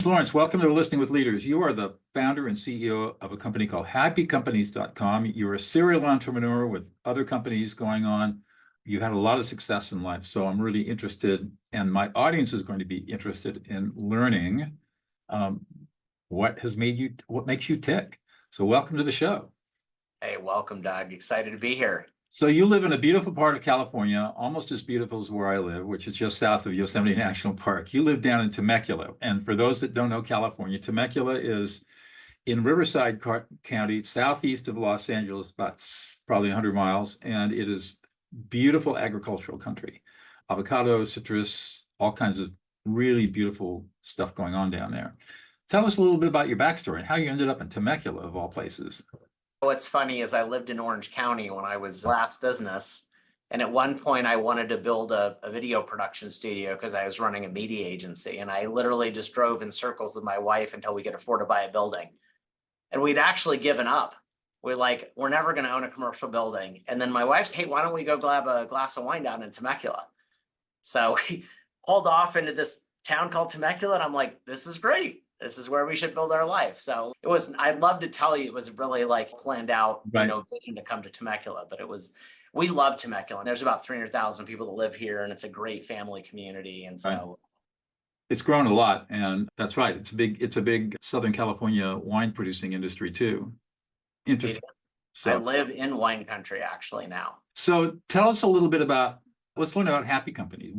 Florence, welcome to Listening with Leaders. You are the founder and CEO of a company called happycompanies.com. You're a serial entrepreneur with other companies going on. You had a lot of success in life. So I'm really interested, and my audience is going to be interested in learning what makes you tick. So welcome to the show. Hey, welcome, Doug. Excited to be here. So you live in a beautiful part of California, almost as beautiful as where I live, which is just south of Yosemite National Park. You live down in Temecula. And for those that don't know California, Temecula is in Riverside County, southeast of Los Angeles, about probably 100 miles. And it is beautiful agricultural country. Avocado, citrus, all kinds of really beautiful stuff going on down there. Tell us a little bit about your backstory and how you ended up in Temecula, of all places. What's funny is I lived in Orange County when I was last business. And at one point I wanted to build a video production studio because I was running a media agency. And I literally just drove in circles with my wife until we could afford to buy a building. And we'd actually given up. We're never going to own a commercial building. And then my wife said, hey, why don't we go grab a glass of wine down in Temecula? So we pulled off into this town called Temecula. And I'm like, this is great. This is where we should build our life. So I'd love to tell you, it was really planned out, Right. Vision to come to Temecula, but we love Temecula. And there's about 300,000 people that live here, and it's a great family community. And so Right. It's grown a lot, and that's right. It's a big Southern California wine producing industry too. Interesting. I live in wine country actually now. So tell us a little bit about, let's learn about happy companies.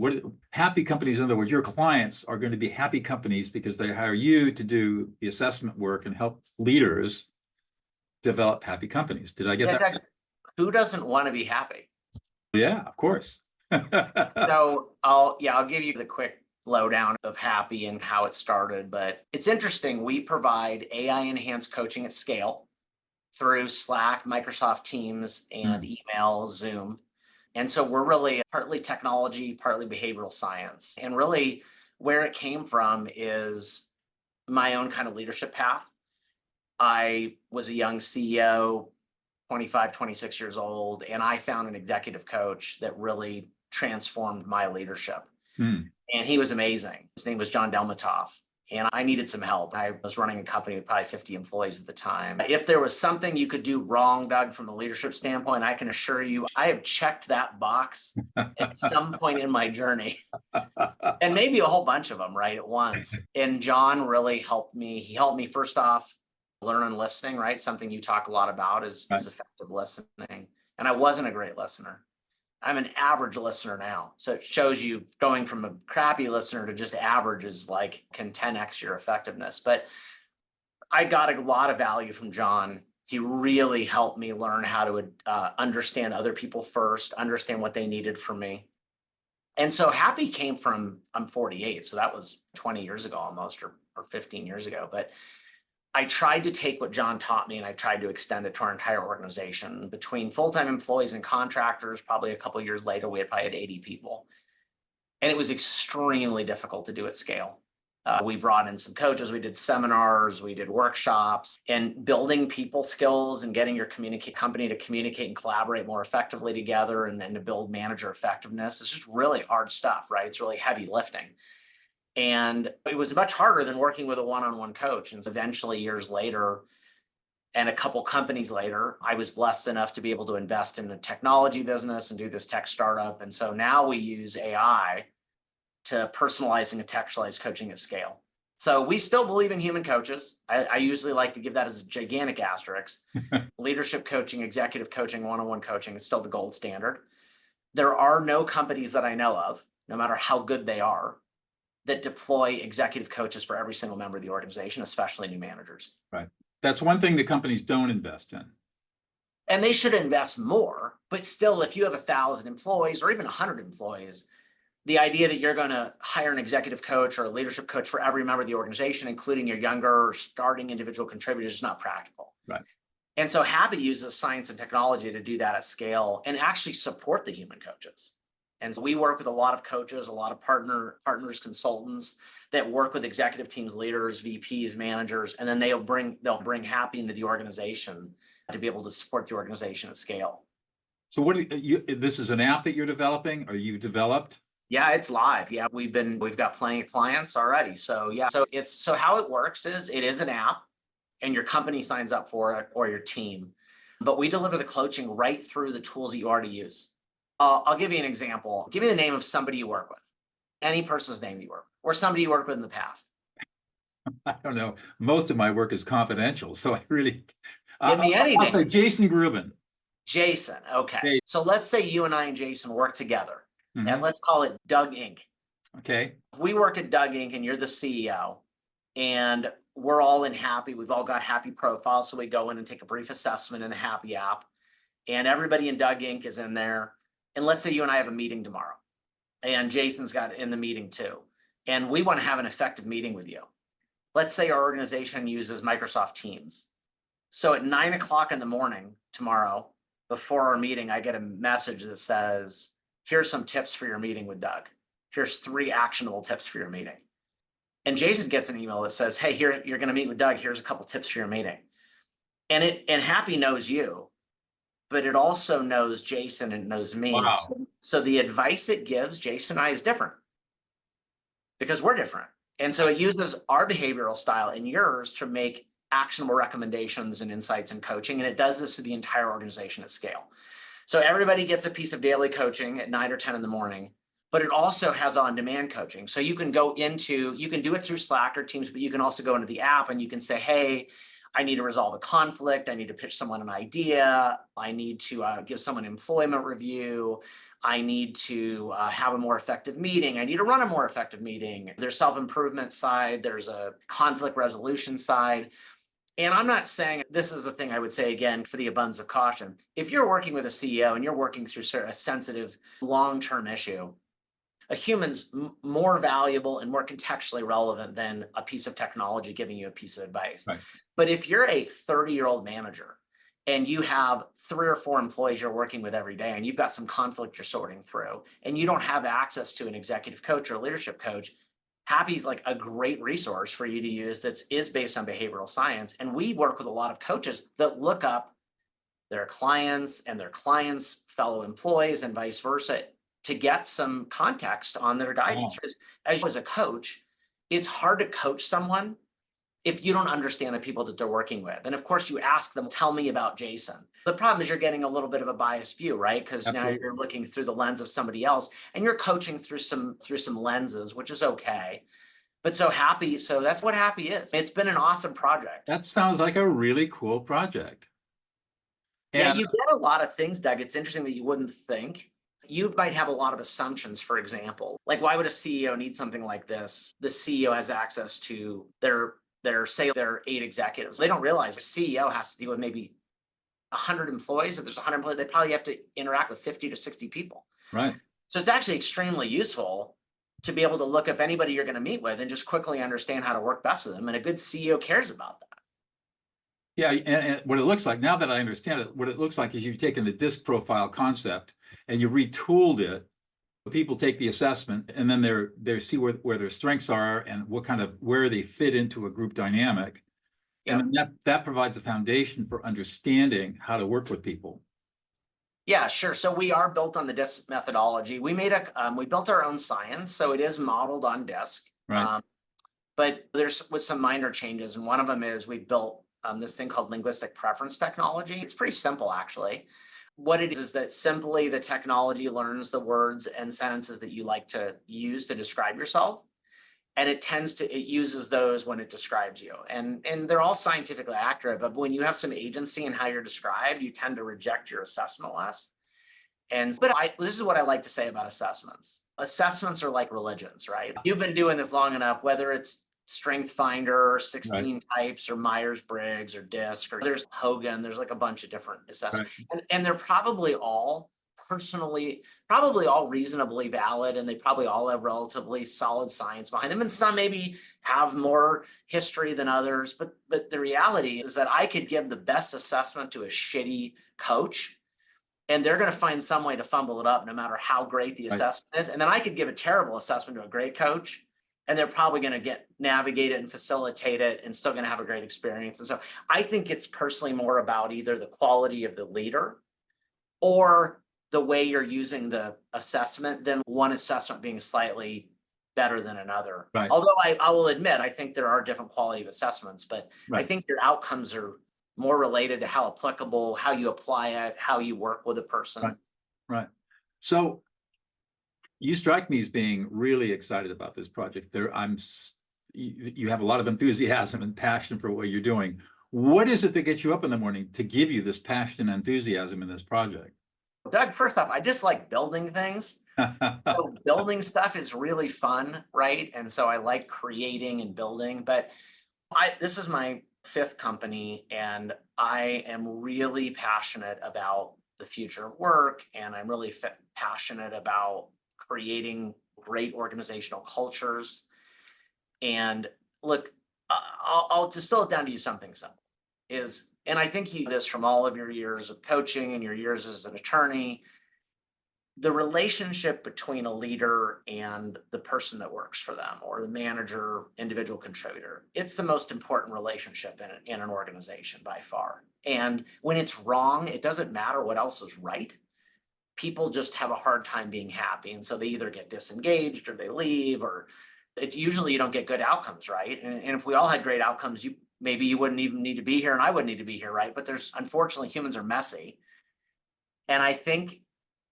Happy companies, in other words, your clients are going to be happy companies because they hire you to do the assessment work and help leaders develop happy companies. Did I get that? Doug, who doesn't want to be happy? Yeah, of course. So I'll give you the quick lowdown of Happy and how it started. But it's interesting. We provide AI enhanced coaching at scale through Slack, Microsoft Teams, and email, Zoom. And so we're really partly technology, partly behavioral science. And really where it came from is my own kind of leadership path. I was a young CEO, 25, 26 years old, and I found an executive coach that really transformed my leadership. And he was amazing. His name was John Delmatoff. And I needed some help. I was running a company with probably 50 employees at the time. If there was something you could do wrong, Doug, from a leadership standpoint, I can assure you, I have checked that box at some point in my journey. And maybe a whole bunch of them right at once. And John really helped me. He helped me first off, learn on listening, right? Something you talk a lot about is effective listening. And I wasn't a great listener. I'm an average listener now. So it shows you going from a crappy listener to just average is can 10x your effectiveness. But I got a lot of value from John. He really helped me learn how to understand other people first, understand what they needed from me. And so Happy came from, I'm 48. So that was 20 years ago almost, or 15 years ago. But I tried to take what John taught me and I tried to extend it to our entire organization. Between full-time employees and contractors, probably a couple of years later, we probably had 80 people. And it was extremely difficult to do at scale. We brought in some coaches, we did seminars, we did workshops, and building people skills and getting your company to communicate and collaborate more effectively together and to build manager effectiveness. It's just really hard stuff, right? It's really heavy lifting. And it was much harder than working with a one-on-one coach. And eventually, years later, and a couple companies later, I was blessed enough to be able to invest in a technology business and do this tech startup. And so now we use AI to personalize and contextualize coaching at scale. So we still believe in human coaches. I usually like to give that as a gigantic asterisk. Leadership coaching, executive coaching, one-on-one coaching, it's still the gold standard. There are no companies that I know of, no matter how good they are, that deploy executive coaches for every single member of the organization, especially new managers. Right. That's one thing that companies don't invest in. And they should invest more, but still, if you have 1,000 employees or even 100 employees, the idea that you're going to hire an executive coach or a leadership coach for every member of the organization, including your younger starting individual contributors, is not practical. Right. And so Happy uses science and technology to do that at scale and actually support the human coaches. And so we work with a lot of coaches, a lot of partners, consultants that work with executive teams, leaders, VPs, managers, and then they'll bring Happy into the organization to be able to support the organization at scale. So this is an app that you're developing or you've developed? Yeah, it's live. Yeah, we've got plenty of clients already. So yeah, so how it works is it is an app and your company signs up for it or your team. But we deliver the coaching right through the tools that you already use. I'll give you an example. Give me the name of somebody you work with, any person's name you work with, or somebody you worked with in the past. I don't know. Most of my work is confidential, so I really, Give me any I'll say name. Jason Grubin. Jason. Okay. Jason. So let's say you and I and Jason work together, and Mhm. let's call it Doug Inc. Okay. If we work at Doug Inc. and you're the CEO, and we're all in Happy, we've all got Happy profiles. So we go in and take a brief assessment in the Happy app, and everybody in Doug Inc. is in there. And let's say you and I have a meeting tomorrow, and Jason's got in the meeting too. And we want to have an effective meeting with you. Let's say our organization uses Microsoft Teams. So at 9 o'clock in the morning tomorrow, before our meeting, I get a message that says, here's some tips for your meeting with Doug. Here's 3 actionable tips for your meeting. And Jason gets an email that says, hey, here, you're going to meet with Doug. Here's a couple tips for your meeting. And Happy knows you, but it also knows Jason and knows me. Wow. So the advice it gives Jason and I is different because we're different. And so it uses our behavioral style and yours to make actionable recommendations and insights and coaching. And it does this to the entire organization at scale. So everybody gets a piece of daily coaching at 9 or 10 in the morning, but it also has on-demand coaching. So you can do it through Slack or Teams, but you can also go into the app and you can say, hey, I need to resolve a conflict. I need to pitch someone an idea. I need to give someone an employment review. I need to have a more effective meeting. I need to run a more effective meeting. There's self-improvement side. There's a conflict resolution side. And I'm not saying, this is the thing I would say again, for the abundance of caution. If you're working with a CEO and you're working through a sensitive long-term issue, a human's more valuable and more contextually relevant than a piece of technology giving you a piece of advice. Right. But if you're a 30-year-old manager and you have 3 or 4 employees you're working with every day and you've got some conflict you're sorting through and you don't have access to an executive coach or a leadership coach, Happy's like a great resource for you to use that is based on behavioral science. And we work with a lot of coaches that look up their clients and their clients' fellow employees and vice versa to get some context on their guidance. Wow. As a coach, it's hard to coach someone if you don't understand the people that they're working with. And of course, you ask them, tell me about Jason. The problem is you're getting a little bit of a biased view, right? Because now Absolutely. you're looking through the lens of somebody else and you're coaching through some lenses, which is okay. But so that's what Happy is. It's been an awesome project. That sounds like a really cool project. Yeah, And you get a lot of things, Doug. It's interesting that you wouldn't think. You might have a lot of assumptions, for example. Like, why would a CEO need something like this? The CEO has access to their 8 executives. They don't realize the CEO has to deal with maybe 100 employees. If there's 100 employees, they probably have to interact with 50 to 60 people. right. So it's actually extremely useful to be able to look up anybody you're going to meet with and just quickly understand how to work best with them. And a good CEO cares about that. Yeah, and what it looks like, now that I understand it, what it looks like is you've taken the disc profile concept and you retooled it. People take the assessment and then they see where their strengths are and where they fit into a group dynamic. Yep. And then that provides a foundation for understanding how to work with people. Yeah, sure. So we are built on the DISC methodology. We built our own science, so it is modeled on DISC. Right. But there's with some minor changes, and one of them is we built this thing called linguistic preference technology. It's pretty simple, actually. What it is that simply the technology learns the words and sentences that you like to use to describe yourself. And it uses those when it describes you. And they're all scientifically accurate, but when you have some agency in how you're described, you tend to reject your assessment less. But this is what I like to say about assessments. Assessments are like religions, right? You've been doing this long enough, whether it's Strength Finder, 16 Right. types, or Myers-Briggs, or DISC, or there's Hogan, there's like a bunch of different assessments. Right. And they're probably all reasonably valid, and they probably all have relatively solid science behind them. And some maybe have more history than others. But the reality is that I could give the best assessment to a shitty coach, and they're going to find some way to fumble it up no matter how great the assessment is. And then I could give a terrible assessment to a great coach, and they're probably going to navigate it and facilitate it and still going to have a great experience. And so I think it's personally more about either the quality of the leader or the way you're using the assessment than one assessment being slightly better than another. Right. Although I will admit, I think there are different quality of assessments, but I Right. think your outcomes are more related to how applicable, how you apply it, how you work with a person. Right. Right. So you strike me as being really excited about this project. You have a lot of enthusiasm and passion for what you're doing. What is it that gets you up in the morning to give you this passion and enthusiasm in this project? Doug, first off, I just like building things. So building stuff is really fun, right? And so I like creating and building, but this is my 5th company, and I am really passionate about the future of work, and I'm really passionate about creating great organizational cultures. And look, I'll distill it down to you something simple and I think you this from all of your years of coaching and your years as an attorney, the relationship between a leader and the person that works for them, or the manager, individual contributor, it's the most important relationship in an organization by far. And when it's wrong, it doesn't matter what else is right. People just have a hard time being happy. And so they either get disengaged or they leave, or usually you don't get good outcomes, right? And if we all had great outcomes, maybe you wouldn't even need to be here and I wouldn't need to be here, right? But unfortunately, humans are messy. And I think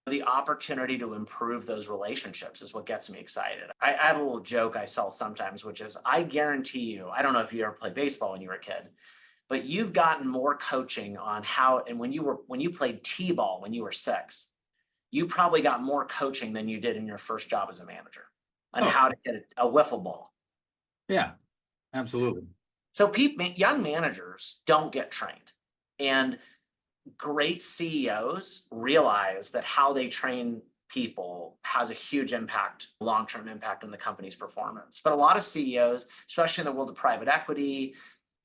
the opportunity to improve those relationships is what gets me excited. I have a little joke I sell sometimes, which is I guarantee you, I don't know if you ever played baseball when you were a kid, but you've gotten more coaching on how, and when you played t-ball when you were 6, you probably got more coaching than you did in your first job as a manager on how to hit a wiffle ball. Yeah, absolutely. So young managers don't get trained, and great CEOs realize that how they train people has a huge impact, long-term impact on the company's performance. But a lot of CEOs, especially in the world of private equity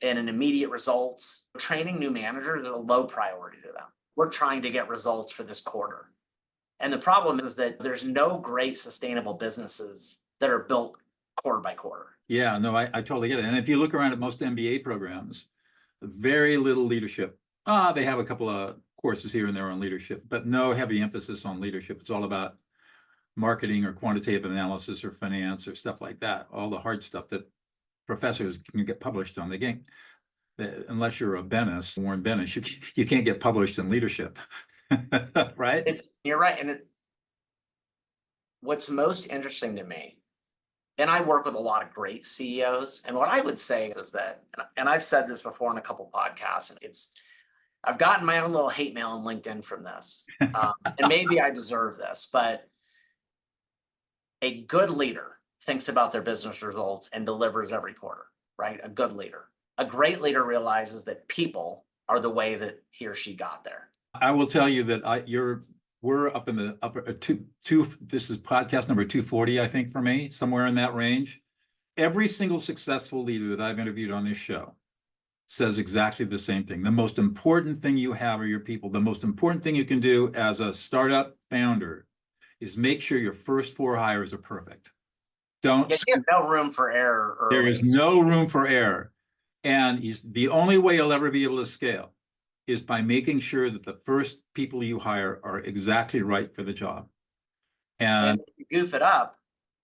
and in immediate results, training new managers is a low priority to them. We're trying to get results for this quarter. And the problem is that there's no great sustainable businesses that are built quarter by quarter. Yeah, no, I totally get it. And if you look around at most MBA programs, very little leadership. They have a couple of courses here and there on leadership, but no heavy emphasis on leadership. It's all about marketing or quantitative analysis or finance or stuff like that. All the hard stuff that professors can get published on. Unless you're a Bennis, Warren Bennis, you can't get published in leadership, right? You're right. And what's most interesting to me, and I work with a lot of great CEOs, and what I would say is that, and I've said this before on a couple podcasts, and I've gotten my own little hate mail on LinkedIn from this, and maybe I deserve this, but a good leader thinks about their business results and delivers every quarter, right? A good leader. A great leader realizes that people are the way that he or she got there. I will tell you that we're up in the upper this is podcast number 240, I think, for me, somewhere in that range. Every single successful leader that I've interviewed on this show says exactly the same thing. The most important thing you have are your people. The most important thing you can do as a startup founder is make sure your first 4 hires are perfect. You have no room for error early. There is no room for error. And the only way you'll ever be able to scale is by making sure that the first people you hire are exactly right for the job. And if you goof it up,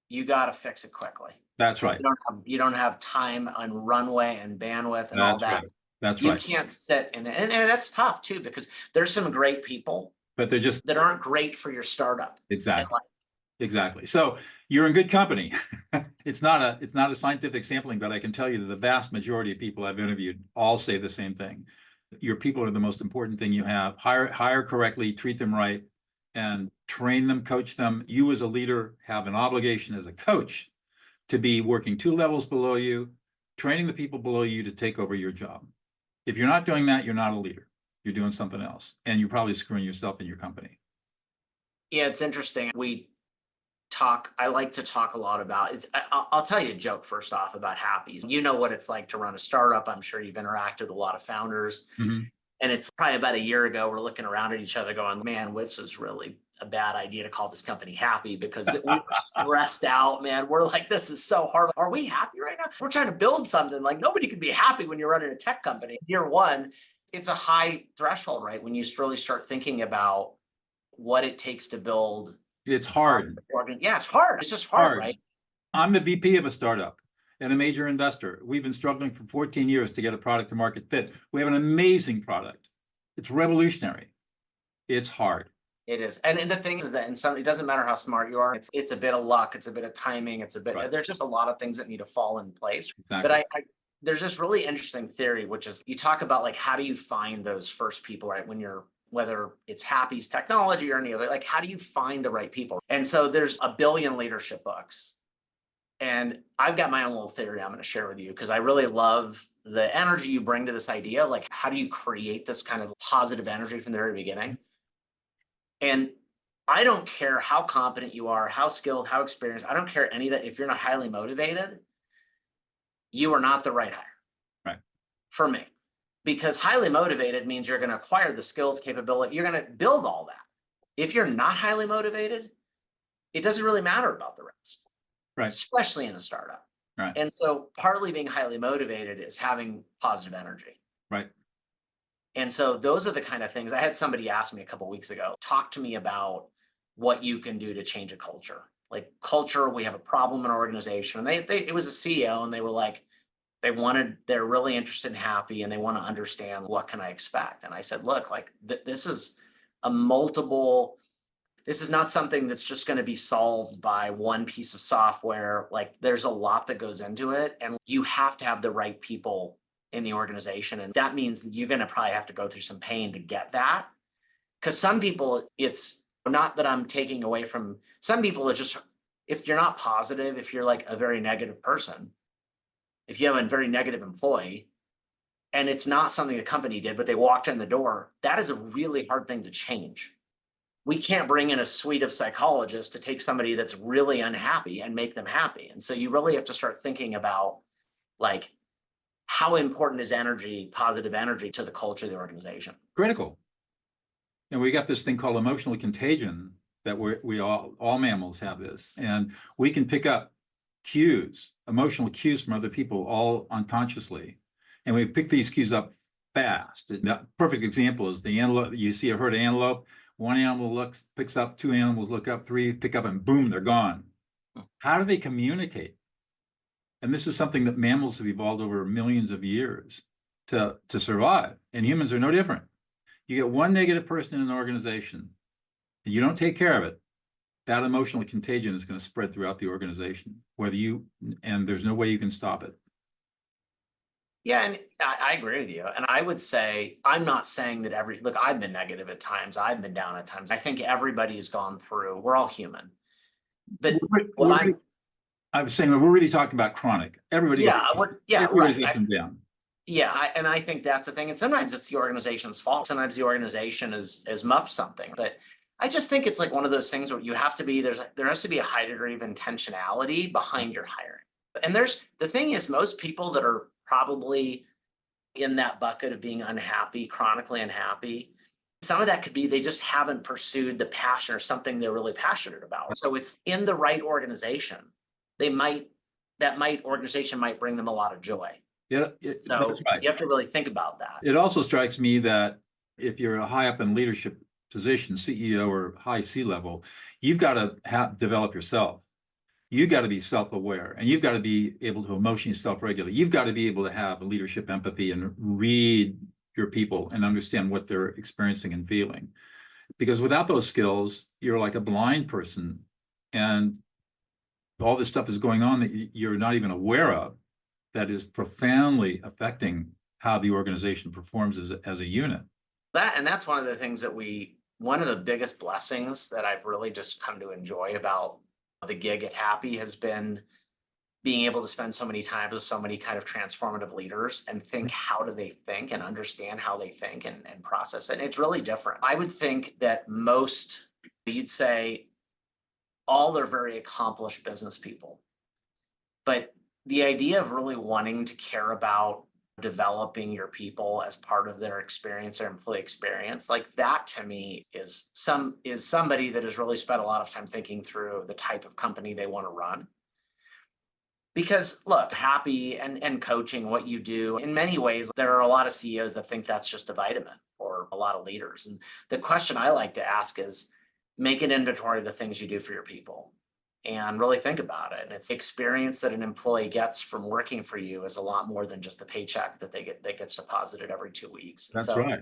you got to fix it quickly. That's right. You don't have time on runway and bandwidth and all that. Right. That's you right. can't sit and that's tough too, because there's some great people, but they're just that aren't great for your startup. Exactly. So you're in good company. It's not a scientific sampling, but I can tell you that the vast majority of people I've interviewed all say the same thing. Your people are the most important thing you have. Hire correctly, treat them right, and train them, coach them. You as a leader have an obligation as a coach to be working 2 levels below you, training the people below you to take over your job. If you're not doing that, you're not a leader. You're doing something else, and you're probably screwing yourself and your company. Yeah, it's interesting. I like to talk a lot about it. I'll tell you a joke first off about Happy's. You know what it's like to run a startup. I'm sure you've interacted with a lot of founders. Mm-hmm. And it's probably about a year ago, we're looking around at each other going, man, this is really a bad idea to call this company Happy, because we're stressed out, man. We're like, this is so hard. Are we happy right now? We're trying to build something. Like, nobody can be happy when you're running a tech company. Year one, it's a high threshold, right? When you really start thinking about what it takes to build. It's hard. Yeah, it's hard. It's just hard, right? I'm the VP of a startup and a major investor. We've been struggling for 14 years to get a product to market fit. We have an amazing product. It's revolutionary. It's hard. It is. And the thing is that it doesn't matter how smart you are. It's a bit of luck. It's a bit of timing. There's just a lot of things that need to fall in place. Exactly. But there's this really interesting theory, which is you talk about like, how do you find those first people, right? Whether it's Happy's technology or any other, like, how do you find the right people? And so there's a billion leadership books. And I've got my own little theory I'm going to share with you because I really love the energy you bring to this idea. Like, how do you create this kind of positive energy from the very beginning? And I don't care how competent you are, how skilled, how experienced. I don't care any of that. If you're not highly motivated, you are not the right hire. Right. For me. Because highly motivated means you're going to acquire the skills, capability, you're going to build all that. If you're not highly motivated, it doesn't really matter about the rest. Right. Especially in a startup. Right. And so partly being highly motivated is having positive energy. Right. And so those are the kind of things. I had somebody ask me a couple of weeks ago, talk to me about what you can do to change a culture. Like culture, we have a problem in our organization. And it was a CEO and they were like, they're really interested and happy and they want to understand what can I expect. And I said, look, like this is this is not something that's just going to be solved by one piece of software. Like there's a lot that goes into it and you have to have the right people in the organization. And that means you're going to probably have to go through some pain to get that. Because some people, it's not that I'm taking away from some people, it's just, if you're not positive, if you're like a very negative person, if you have a very negative employee and it's not something the company did, but they walked in the door, that is a really hard thing to change. We can't bring in a suite of psychologists to take somebody that's really unhappy and make them happy. And so you really have to start thinking about like, how important is energy, positive energy to the culture of the organization? Critical. And we got this thing called emotional contagion that we all mammals have this. And we can pick up cues, emotional cues from other people all unconsciously. And we pick these cues up fast. The perfect example is the antelope. You see a herd of antelope, one animal picks up, two animals look up, three pick up, and boom, they're gone. How do they communicate? And this is something that mammals have evolved over millions of years to survive. And humans are no different. You get one negative person in an organization, and you don't take care of it, that emotional contagion is going to spread throughout the organization, and there's no way you can stop it. Yeah, and I agree with you. And I would say, I'm not saying that look, I've been negative at times. I've been down at times. I think everybody has gone through, we're all human. But I was saying, we're really talking about chronic. Everybody. Everybody's up and down. Yeah, and I think that's the thing. And sometimes it's the organization's fault. Sometimes the organization has muffed something. But I just think it's like one of those things where you have to be, there has to be a high degree of intentionality behind your hiring. And the thing is, most people that are probably in that bucket of being unhappy, chronically unhappy, some of that could be they just haven't pursued the passion or something they're really passionate about. So it's in the right organization. Organization might bring them a lot of joy. Yeah. So right. You have to really think about that. It also strikes me that if you're a high up in leadership position, CEO or high C-level, you've got to develop yourself. You've got to be self-aware and you've got to be able to emotionally self-regulate. You've got to be able to have leadership empathy and read your people and understand what they're experiencing and feeling. Because without those skills, you're like a blind person and all this stuff is going on that you're not even aware of that is profoundly affecting how the organization performs as a unit. That's one of the things that one of the biggest blessings that I've really just come to enjoy about the gig at Happy has been being able to spend so many times with so many kind of transformative leaders and think, how do they think and understand how they think and process it. And it's really different. I would think that you'd say all are very accomplished business people, but the idea of really wanting to care about developing your people as part of their experience, their employee experience, like that to me is somebody that has really spent a lot of time thinking through the type of company they want to run. Because look, Happy and coaching, what you do, in many ways, there are a lot of CEOs that think that's just a vitamin, or a lot of leaders. And the question I like to ask is, make an inventory of the things you do for your people and really think about it. And it's experience that an employee gets from working for you is a lot more than just the paycheck that they get that gets deposited every 2 weeks. That's So right.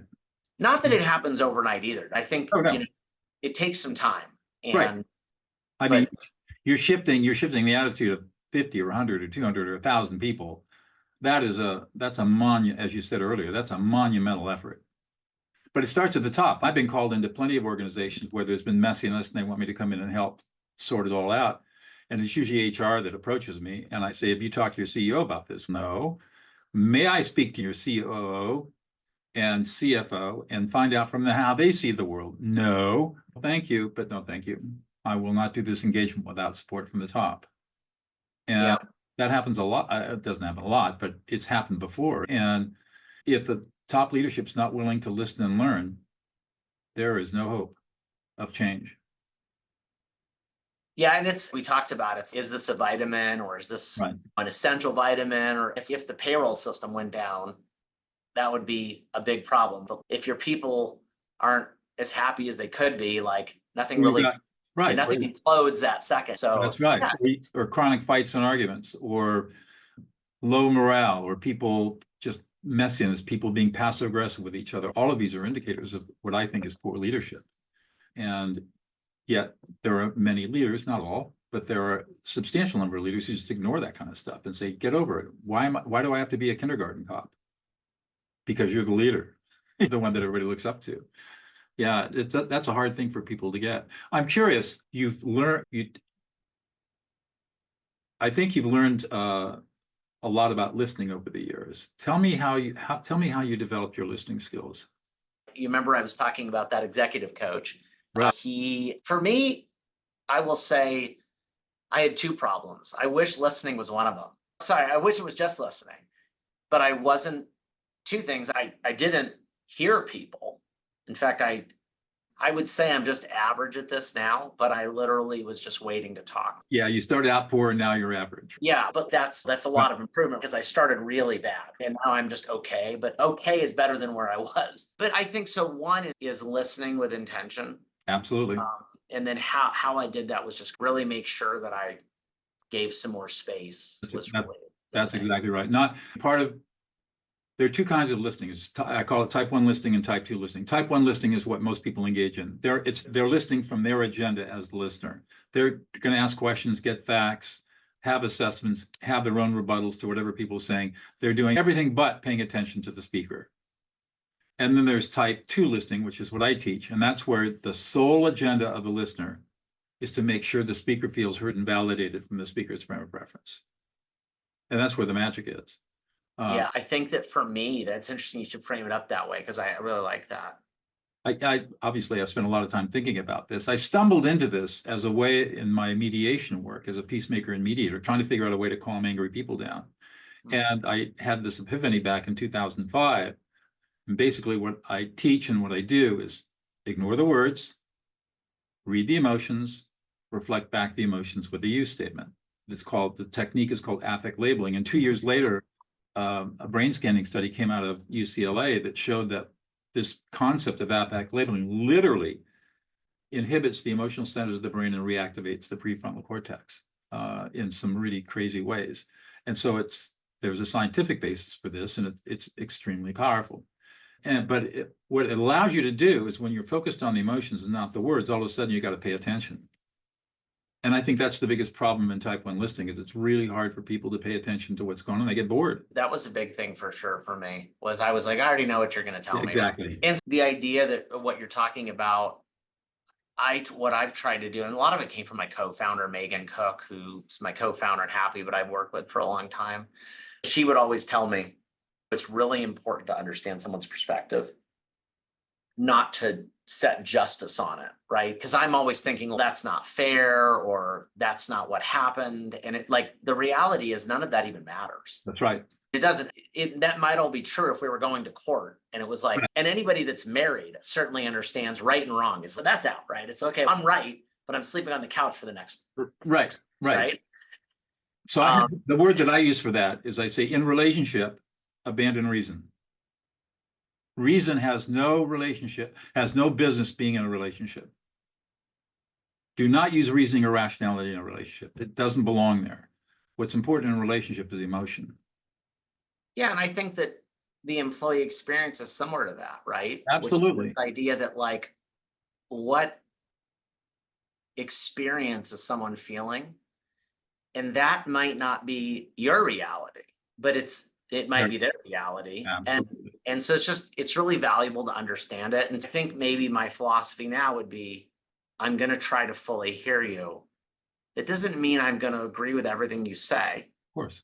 not that it happens overnight either. I think, Oh, no. you know, it takes some time. Right. And I mean, you're shifting the attitude of 50 or 100 or 200 or 1,000 people. That's a monument, as you said earlier, that's a monumental effort. But it starts at the top. I've been called into plenty of organizations where there's been messiness and they want me to come in and help sort it all out. And it's usually HR that approaches me. And I say, have you talked to your CEO about this? No. May I speak to your COO and CFO and find out from them how they see the world? No. Thank you, but no thank you. I will not do this engagement without support from the top. And yeah, that happens a lot. It doesn't happen a lot, but it's happened before. And if the top leadership's not willing to listen and learn, there is no hope of change. yeah, and we talked about it. Is this a vitamin or is this Right. an essential vitamin? Or if the payroll system went down, that would be a big problem. But if your people aren't as happy as they could be, like nothing really, Right. nothing implodes that second. So That's right. yeah. Or chronic fights and arguments, or low morale, or people just messiness, people being passive aggressive with each other. All of these are indicators of what I think is poor leadership. And yet there are many leaders, not all, but there are a substantial number of leaders who just ignore that kind of stuff and say, get over it. Why do I have to be a kindergarten cop? Because you're the leader, the one that everybody looks up to. Yeah, that's a hard thing for people to get. I'm curious, I think you've learned a lot about listening over the years. Tell me how you develop your listening skills. You remember I was talking about that executive coach. Right. For me, I will say I had two problems. I wish listening was one of them. Sorry, I wish it was just listening, but I wasn't. Two things. I didn't hear people. In fact, I would say I'm just average at this now, but I literally was just waiting to talk. Yeah, you started out poor and now you're average. Yeah, but that's a lot of improvement because I started really bad and now I'm just okay, but okay is better than where I was. But I think so. One is listening with intention. Absolutely. And then how I did that was just really make sure that I gave some more space. That's exactly right. There are two kinds of listening. I call it type 1 listening and type 2 listening. Type 1 listening is what most people engage in. They're listening from their agenda as the listener. They're going to ask questions, get facts, have assessments, have their own rebuttals to whatever people are saying. They're doing everything but paying attention to the speaker. And then there's type 2 listening, which is what I teach. And that's where the sole agenda of the listener is to make sure the speaker feels heard and validated from the speaker's frame of reference. And that's where the magic is. Yeah, I think that for me, that's interesting. You should frame it up that way because I really like that. I obviously I've spent a lot of time thinking about this. I stumbled into this as a way in my mediation work as a peacemaker and mediator, trying to figure out a way to calm angry people down. And I had this epiphany back in 2005. And basically what I teach and what I do is ignore the words, read the emotions, reflect back the emotions with a you statement. The technique is called affect labeling. And 2 years later, a brain scanning study came out of UCLA that showed that this concept of affect labeling literally inhibits the emotional centers of the brain and reactivates the prefrontal cortex in some really crazy ways. And so there's a scientific basis for this, and it's extremely powerful. But what it allows you to do is when you're focused on the emotions and not the words, all of a sudden you got to pay attention. And I think that's the biggest problem in type 1 listening is it's really hard for people to pay attention to what's going on. They get bored. That was a big thing for sure for me I was like, I already know what you're going to tell me. Exactly. And the idea that what you're talking about, what I've tried to do, and a lot of it came from my co-founder, Megan Cook, who's my co-founder at Happy, but I've worked with for a long time. She would always tell me, it's really important to understand someone's perspective, not to set justice on it, right? Because I'm always thinking, well, that's not fair, or that's not what happened. And the reality is none of that even matters. That's right. It doesn't, that might all be true if we were going to court and it was like, and anybody that's married certainly understands right and wrong. So that's out, right? It's okay, I'm right, but I'm sleeping on the couch for the next. Right. So the word that I use for that is I say, in relationship, abandon reason. Reason has no business being in a relationship. Do not use reasoning or rationality in a relationship. It doesn't belong there. What's important in a relationship is emotion. Yeah, and I think that the employee experience is similar to that, right? Which is Absolutely. this idea that like, what experience is someone feeling? And that might not be your reality, but it might be their reality. Absolutely. And so it's really valuable to understand it. And I think maybe my philosophy now would be, I'm going to try to fully hear you. It doesn't mean I'm going to agree with everything you say, Of course.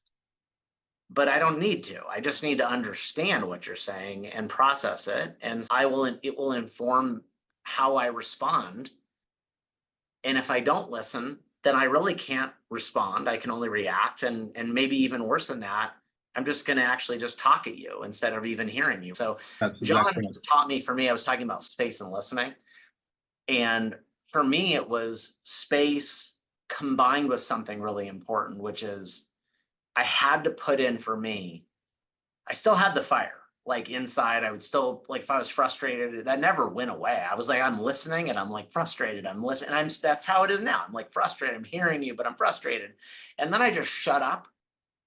but I don't need to. I just need to understand what you're saying and process it. And it will inform how I respond. And if I don't listen, then I really can't respond. I can only react. And maybe even worse than that, I'm just going to actually just talk at you instead of even hearing you. So That's John exactly right. taught me, for me, I was talking about space and listening. And for me, it was space combined with something really important, which is I had to put in, for me, I still had the fire. Like inside, I would still, like, if I was frustrated, that never went away. I was like, I'm listening and I'm like frustrated. I'm listening. And that's how it is now. I'm like frustrated. I'm hearing you, but I'm frustrated. And then I just shut up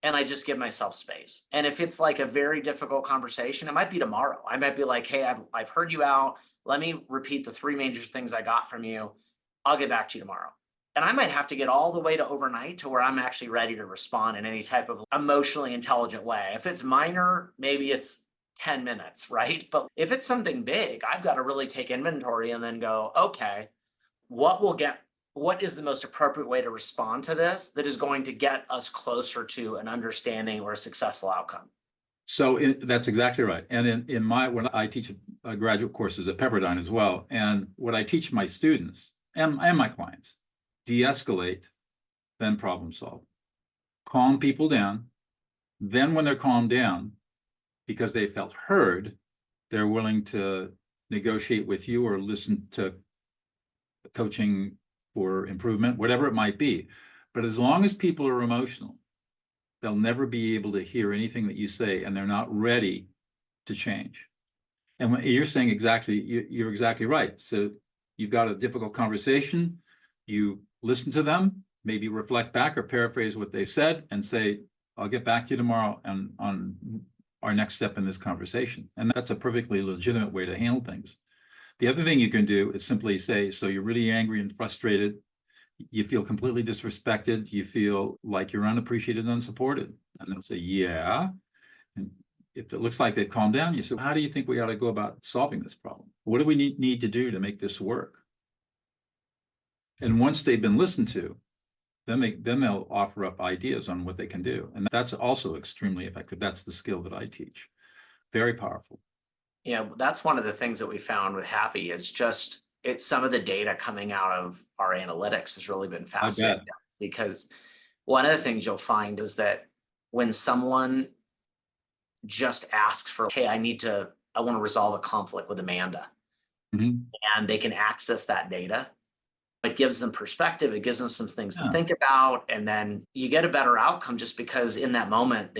and I just give myself space. And if it's like a very difficult conversation, it might be tomorrow. I might be like, hey, I've heard you out. Let me repeat the three major things I got from you. I'll get back to you tomorrow. And I might have to get all the way to overnight to where I'm actually ready to respond in any type of emotionally intelligent way. If it's minor, maybe it's 10 minutes, right? But if it's something big, I've got to really take inventory and then go, okay, what is the most appropriate way to respond to this that is going to get us closer to an understanding or a successful outcome? So that's exactly right. And when I teach graduate courses at Pepperdine as well, and what I teach my students and my clients, de-escalate, then problem solve. Calm people down. Then when they're calmed down, because they felt heard, they're willing to negotiate with you or listen to coaching for improvement, whatever it might be. But as long as people are emotional, they'll never be able to hear anything that you say, and they're not ready to change. And when you're saying you're exactly right. So you've got a difficult conversation, you listen to them, maybe reflect back or paraphrase what they've said and say, I'll get back to you tomorrow and on our next step in this conversation. And that's a perfectly legitimate way to handle things. The other thing you can do is simply say, so you're really angry and frustrated, you feel completely disrespected, you feel like you're unappreciated and unsupported. And they'll say, yeah. And if it looks like they've calmed down, you say, how do you think we ought to go about solving this problem? What do we need to do to make this work? And once they've been listened to, then they'll offer up ideas on what they can do. And that's also extremely effective. That's the skill that I teach. Very powerful. Yeah, that's one of the things that we found with Happy is just it's some of the data coming out of our analytics has really been fascinating, because one of the things you'll find is that when someone just asks for, hey, I want to resolve a conflict with Amanda, and they can access that data, it gives them perspective. It gives them some things to think about. And then you get a better outcome just because in that moment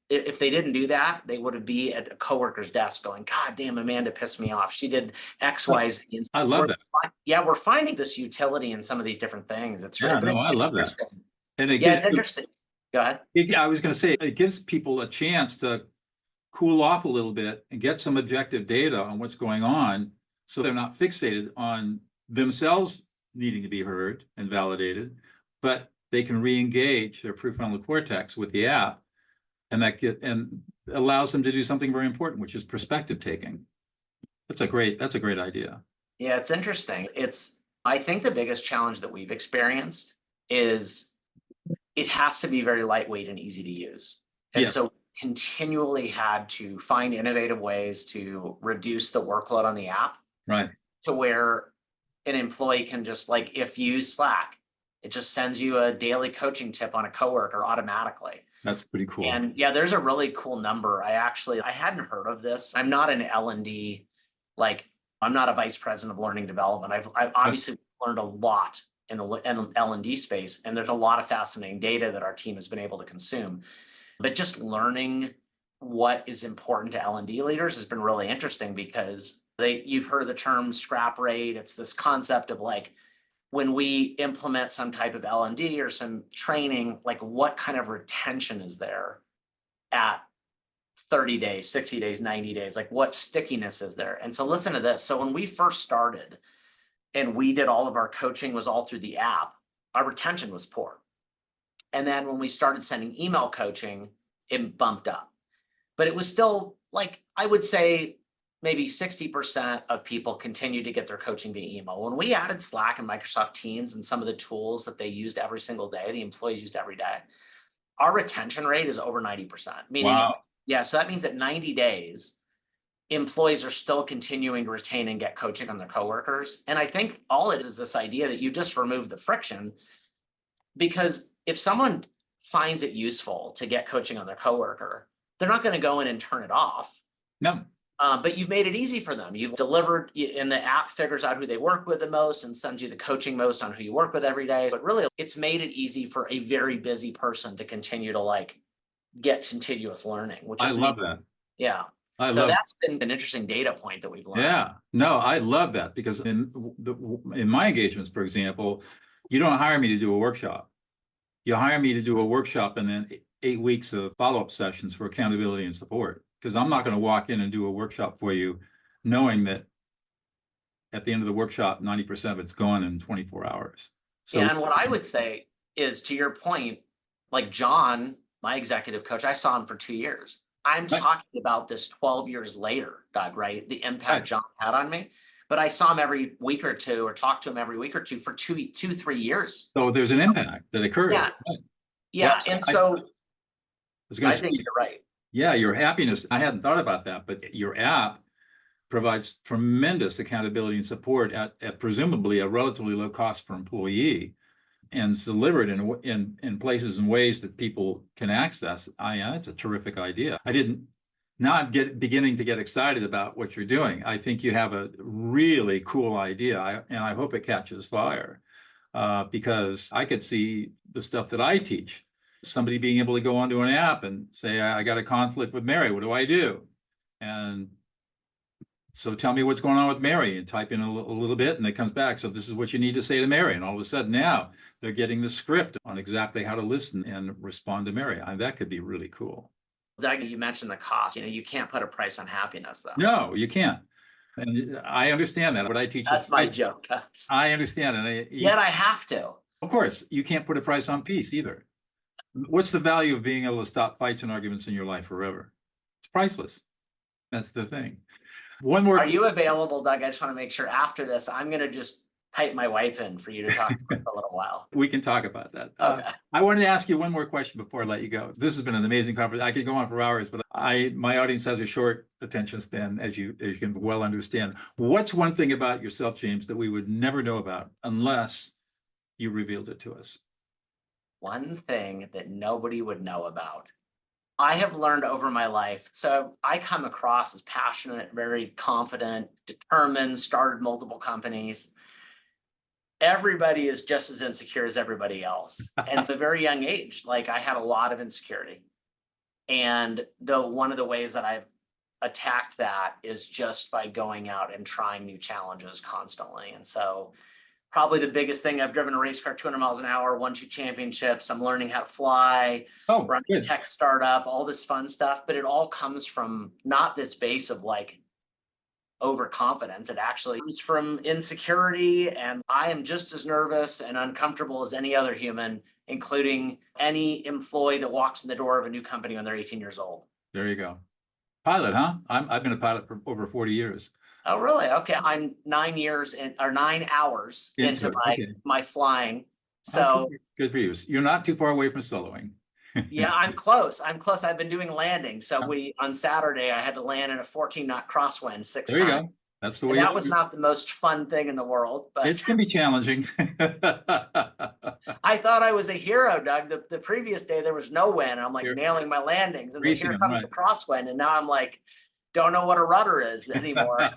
if they didn't do that, they would be at a coworker's desk going, God damn, Amanda pissed me off. She did X, Y, Z. And I love that. Yeah, we're finding this utility in some of these different things. It's I love that. And it's interesting. Go ahead. I was going to say, it gives people a chance to cool off a little bit and get some objective data on what's going on, so they're not fixated on themselves needing to be heard and validated, but they can re-engage their prefrontal cortex with the app, and allows them to do something very important, which is perspective taking. That's a great idea. Yeah, it's interesting. I think the biggest challenge that we've experienced is it has to be very lightweight and easy to use. And so continually had to find innovative ways to reduce the workload on the app. Right. To where an employee can just, like, if you use Slack, it just sends you a daily coaching tip on a coworker automatically. That's pretty cool. And yeah, there's a really cool number. I hadn't heard of this. I'm not an L&D, like I'm not a vice president of learning development. I've obviously learned a lot in the L&D space, and there's a lot of fascinating data that our team has been able to consume. But just learning what is important to L&D leaders has been really interesting, because you've heard of the term scrap rate. It's this concept of like, when we implement some type of L&D or some training, like what kind of retention is there at 30 days, 60 days, 90 days, like what stickiness is there? And so listen to this. So when we first started and we did all of our coaching was all through the app, our retention was poor. And then when we started sending email coaching, it bumped up. But it was still like, I would say maybe 60% of people continue to get their coaching via email. When we added Slack and Microsoft Teams and some of the tools that they used every single day, the employees used every day, our retention rate is over 90%. Meaning, Wow. yeah, so that means at 90 days, employees are still continuing to retain and get coaching on their coworkers. And I think all it is this idea that you just remove the friction, because if someone finds it useful to get coaching on their coworker, they're not going to go in and turn it off. No. But you've made it easy for them. You've delivered, and the app figures out who they work with the most and sends you the coaching most on who you work with every day. But really, it's made it easy for a very busy person to continue to like get continuous learning, which I is love that. Yeah. I So love that's been an interesting data point that we've learned. Yeah, no, I love that because in my engagements, for example, you don't hire me to do a workshop. You hire me to do a workshop and then 8 weeks of follow-up sessions for accountability and support. Because I'm not going to walk in and do a workshop for you knowing that at the end of the workshop, 90% of it's gone in 24 hours. So, and what I would say is, to your point, like John, my executive coach, I saw him for 2 years. I'm talking about this 12 years later, Doug, right? The impact John had on me. But I saw him every week or two or talked to him every week or two for 3 years. So there's an impact that occurred. Yeah. Right. Yeah. Well, and so I think you're right. Yeah, your happiness. I hadn't thought about that, but your app provides tremendous accountability and support at presumably a relatively low cost per employee, and it's delivered in places and ways that people can access. It's a terrific idea. Now I'm beginning to get excited about what you're doing. I think you have a really cool idea, and I hope it catches fire because I could see the stuff that I teach. Somebody being able to go onto an app and say, I got a conflict with Mary, what do I do? And so tell me what's going on with Mary, and type in a little bit and it comes back. So this is what you need to say to Mary. And all of a sudden now they're getting the script on exactly how to listen and respond to Mary. That could be really cool. Doug, you mentioned the cost. You can't put a price on happiness though. No, you can't. And I understand that, but I teach. That's my joke. I understand. And yet I have to. Of course, you can't put a price on peace either. What's the value of being able to stop fights and arguments in your life forever? It's priceless. That's the thing. One more. Are you available, Doug? I just want to make sure after this, I'm going to just pipe my wife in for you to talk for a little while. We can talk about that. Okay. I wanted to ask you one more question before I let you go. This has been an amazing conference. I could go on for hours, but my audience has a short attention span, as you can well understand. What's one thing about yourself, James, that we would never know about unless you revealed it to us? One thing that nobody would know about. I have learned over my life. So I come across as passionate, very confident, determined, started multiple companies. Everybody is just as insecure as everybody else. And at a very young age, like I had a lot of insecurity. And one of the ways that I've attacked that is just by going out and trying new challenges constantly. And so probably the biggest thing, I've driven a race car 200 miles an hour, won 2 championships. I'm learning how to fly, run a tech startup, all this fun stuff. But it all comes from not this base of like overconfidence. It actually comes from insecurity. And I am just as nervous and uncomfortable as any other human, including any employee that walks in the door of a new company when they're 18 years old. There you go. Pilot, huh? I've been a pilot for over 40 years. Oh, really? Okay. I'm 9 hours into my flying. So good for you. You're not too far away from soloing. Yeah, I'm close. I've been doing landings. So on Saturday, I had to land in a 14-knot crosswind 6 times. There you go. That's the way. That was not the most fun thing in the world, but it's going to be challenging. I thought I was a hero, Doug. The previous day there was no wind. I'm like nailing my landings, and then here comes the crosswind, and now I'm like, don't know what a rudder is anymore.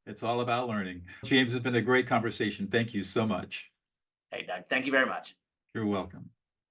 It's all about learning. James, it's been a great conversation. Thank you so much. Hey, Doug. Thank you very much. You're welcome.